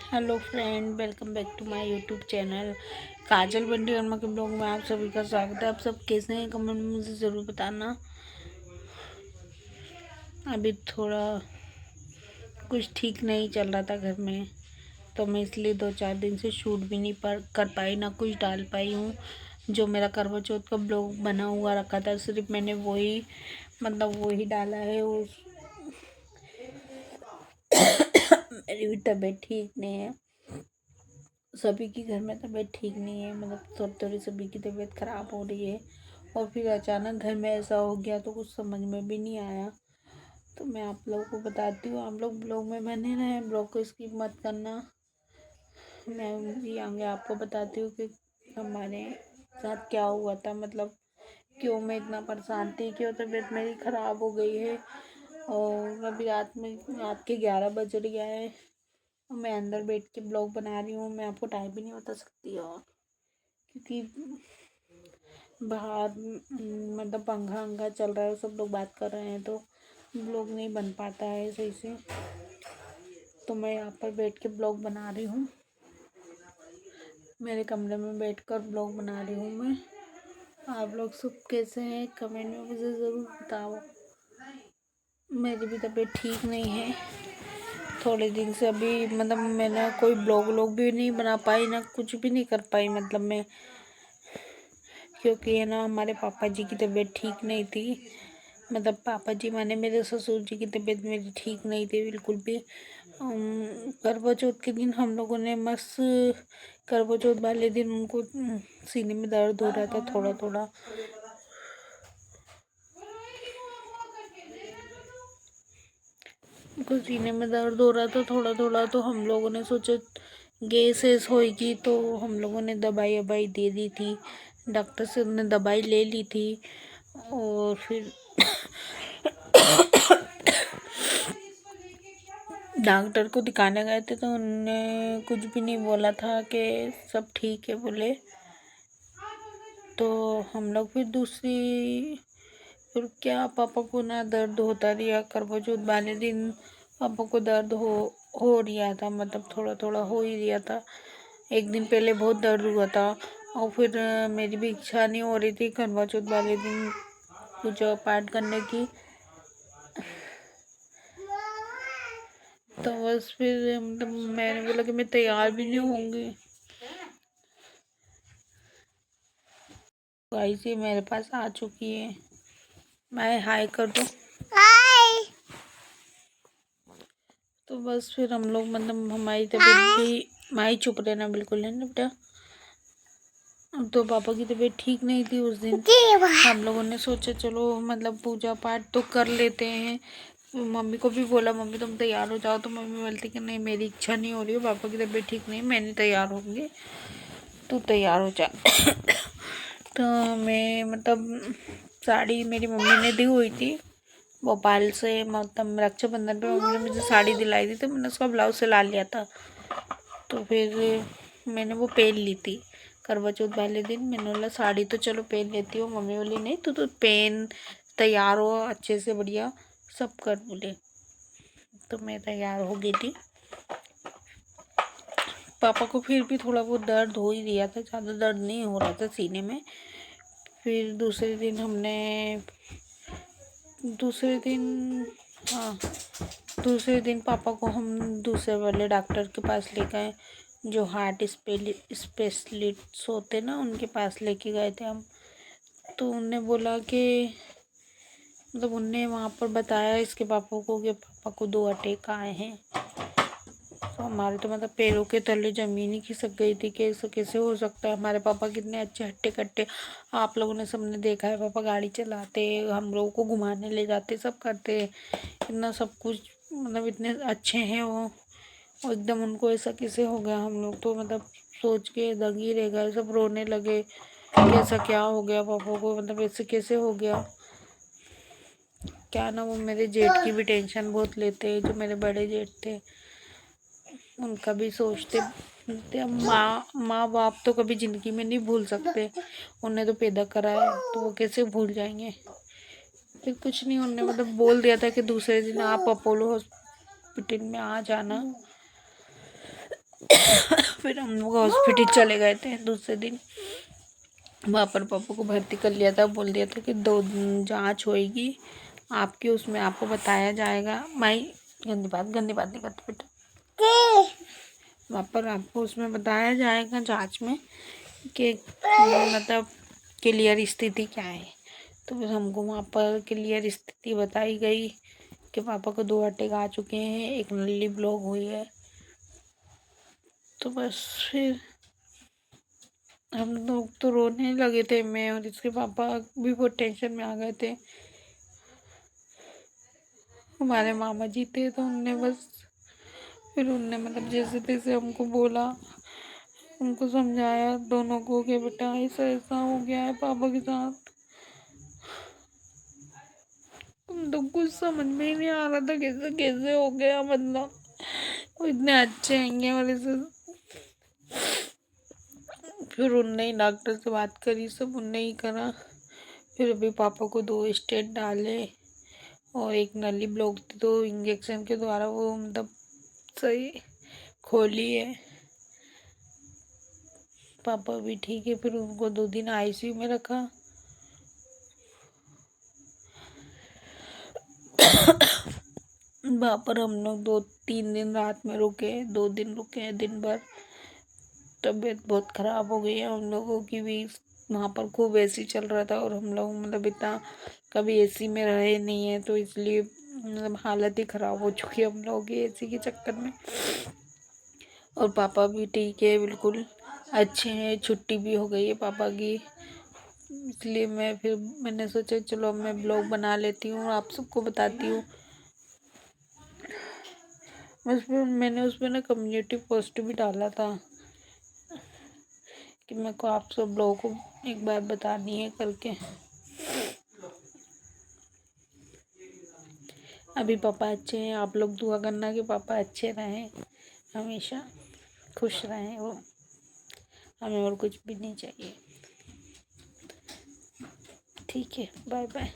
Hello friend, welcome back to my YouTube channel Kajal Bunty Verma के blog में आप सभी का स्वागत है। आप सब कैसे हैं कमेंट में मुझे ज़रूर बताना। अभी थोड़ा कुछ ठीक नहीं चल रहा था घर में, तो मैं इसलिए 2-4 दिन से शूट भी नहीं कर पाई, ना कुछ डाल पाई हूँ। जो मेरा करवा चौथ का ब्लॉग बना हुआ रखा था, सिर्फ मैंने वही डाला है। उस मेरी भी तबीयत ठीक नहीं है, सभी की घर में तबीयत ठीक नहीं है, थोड़ी सभी की तबीयत ख़राब हो रही है। और फिर अचानक घर में ऐसा हो गया तो कुछ समझ में भी नहीं आया। तो मैं आप लोगों को बताती हूँ, आप लोग ब्लॉग में बने रहें, ब्लॉग को स्किप मत करना। मैं भी आगे आपको बताती हूँ कि हमारे साथ क्या हुआ था, क्यों मैं इतना परेशान थी, क्यों तबीयत मेरी ख़राब हो गई है। और अभी रात के 11 बज गया है, मैं अंदर बैठ के ब्लॉग बना रही हूँ। मैं आपको टाइम भी नहीं बता सकती, और क्योंकि बाहर पंखा वंखा चल रहा है, सब लोग बात कर रहे हैं, तो ब्लॉग नहीं बन पाता है सही से। तो मैं यहाँ पर बैठ के ब्लॉग बना रही हूँ, मेरे कमरे में बैठकर ब्लॉग बना रही हूँ मैं। आप लोग सब कैसे हैं कमेंट में मुझे ज़रूर बताओ। मेरी भी तबीयत ठीक नहीं है थोड़े दिन से। अभी मैंने कोई ब्लॉग भी नहीं बना पाई, ना कुछ भी नहीं कर पाई मैं, क्योंकि है ना हमारे पापा जी की तबीयत ठीक नहीं थी। पापा जी माने मेरे ससुर जी की तबीयत मेरी ठीक नहीं थी बिल्कुल भी। करवा चौथ के दिन हम लोगों ने मस्त, करवा चौथ वाले दिन उनको सीने में दर्द हो रहा था थोड़ा थोड़ा। उनको सीने में दर्द हो रहा था थोड़ा थोड़ा, तो हम लोगों ने सोचा गैस ऐस होएगी, तो हम लोगों ने दवाई वबाई दे दी थी, डॉक्टर से उन्होंने दवाई ले ली थी। और फिर डॉक्टर को दिखाने गए थे, तो उन्होंने कुछ भी नहीं बोला था कि सब ठीक है बोले। तो हम लोग फिर क्या, पापा को ना दर्द होता रहा। करवा चौथ वाले दिन पापा को दर्द हो रहा था, थोड़ा थोड़ा हो ही रहा था। एक दिन पहले बहुत दर्द हुआ था, और फिर मेरी भी इच्छा नहीं हो रही थी करवा चौथ वाले दिन पूजा पाठ करने की। तो बस फिर मैंने बोला कि मैं तैयार भी नहीं होंगी। गाइस ये मेरे पास आ चुकी है, मैं हाय कर दूं। हाय। तो बस फिर हम लोग हमारी तबीयत भी, माई चुप रहना बिल्कुल है ना बेटा। तो पापा की तबीयत ठीक नहीं थी उस दिन, हम लोगों ने सोचा चलो पूजा पाठ तो कर लेते हैं। मम्मी को भी बोला, मम्मी तुम तैयार हो जाओ, तो मम्मी बोलती कि नहीं मेरी इच्छा नहीं हो रही है, पापा की तबीयत ठीक नहीं, मैं नहीं तैयार होंगी, तू तैयार हो जा। तो मैं साड़ी मेरी मम्मी ने दी हुई थी भोपाल से, रक्षाबंधन पे मम्मी ने मुझे साड़ी दिलाई थी, तो मैंने उसका ब्लाउज सिला लिया था। तो फिर मैंने वो पहन ली थी करवा चौथ वाले दिन। मैंने बोला साड़ी तो चलो पहन लेती हूँ, मम्मी बोली नहीं तू तो पहन, तैयार हो अच्छे से बढ़िया सब कर बोले। तो मैं तैयार हो गई थी। पापा को फिर भी थोड़ा बहुत दर्द हो ही रहा था, ज़्यादा दर्द नहीं हो रहा था सीने में। फिर दूसरे दिन पापा को हम दूसरे वाले डॉक्टर के पास ले गए, जो हार्ट स्पेशलिस्ट होते ना, उनके पास लेके गए थे हम। तो उनने बोला कि उनने वहाँ पर बताया इसके पापा को कि पापा को 2 अटैक आए हैं। तो हमारे तो पैरों के तले ज़मीन ही खिसक गई थी कि ऐसा कैसे हो सकता है। हमारे पापा कितने अच्छे हट्टे कट्टे, आप लोगों ने सबने देखा है, पापा गाड़ी चलाते, हम लोगों को घुमाने ले जाते, सब करते, इतना सब कुछ इतने अच्छे हैं वो। और एकदम उनको ऐसा कैसे हो गया, हम लोग तो सोच के दंग ही रह गए, सब रोने लगे कि ऐसा क्या हो गया पापा को, ऐसे कैसे हो गया। क्या ना, वो मेरे जेठ की भी टेंशन बहुत लेते हैं, जो मेरे बड़े जेठ थे उनका भी सोचते। माँ बाप तो कभी ज़िंदगी में नहीं भूल सकते, उन्हें तो पैदा करा है, तो वो कैसे भूल जाएंगे। फिर कुछ नहीं, उन्होंने बोल दिया था कि दूसरे दिन आप अपोलो हॉस्पिटल में आ जाना। फिर हम लोग हॉस्पिटल चले गए थे दूसरे दिन। वहाँ पर पापा को भर्ती कर लिया था, बोल दिया था कि 2 दिन जाँच होएगी आपकी, उसमें आपको बताया जाएगा। माई गंदी बात नहीं करते बेटा। वहाँ पर आपको उसमें बताया जाएगा जाँच में कि मतलब क्लियर स्थिति क्या है। तो फिर हमको वहाँ पर क्लियर स्थिति बताई गई कि पापा को 2 अटैक आ चुके हैं, एक नली ब्लॉक हुई है। तो बस फिर हम लोग तो रोने लगे थे, मैं और इसके पापा भी बहुत टेंशन में आ गए थे। हमारे मामा जी थे तो उनने बस फिर उनने मतलब जैसे तैसे हमको बोला, उनको समझाया दोनों को कि बेटा ऐसा ऐसा हो गया है पापा के साथ। तो कुछ समझ में ही नहीं आ रहा था कैसे कैसे हो गया, मतलब वो इतने अच्छे हैंगे वाले से। फिर उनने ही डॉक्टर से बात करी, सब उनने ही करा। फिर अभी पापा को 2 स्टेंट डाले और एक नली ब्लॉक थी तो इंजेक्शन के द्वारा वो मतलब सही खोली है। पापा भी ठीक है। फिर उनको 2 दिन आईसीयू में रखा। वहाँ पर हम लोग 2-3 दिन रात में रुके, 2 दिन रुके, दिन भर। तबीयत बहुत ख़राब हो गई है हम लोगों की भी। वहाँ पर खूब एसी चल रहा था और हम लोग मतलब इतना कभी एसी में रहे नहीं है, तो इसलिए मतलब हालत ही ख़राब हो चुकी है हम लोगों की एसी के चक्कर में। और पापा भी ठीक है, बिल्कुल अच्छे हैं, छुट्टी भी हो गई है पापा की। इसलिए मैंने सोचा चलो मैं ब्लॉग बना लेती हूँ, आप सबको बताती हूँ। मैंने उसमें ना कम्युनिटी पोस्ट भी डाला था कि मेरे को आप सब लोगों को एक बार बतानी है करके। अभी पापा अच्छे हैं, आप लोग दुआ करना कि पापा अच्छे रहें, हमेशा खुश रहें वो, हमें और कुछ भी नहीं चाहिए। ठीक है, बाय बाय।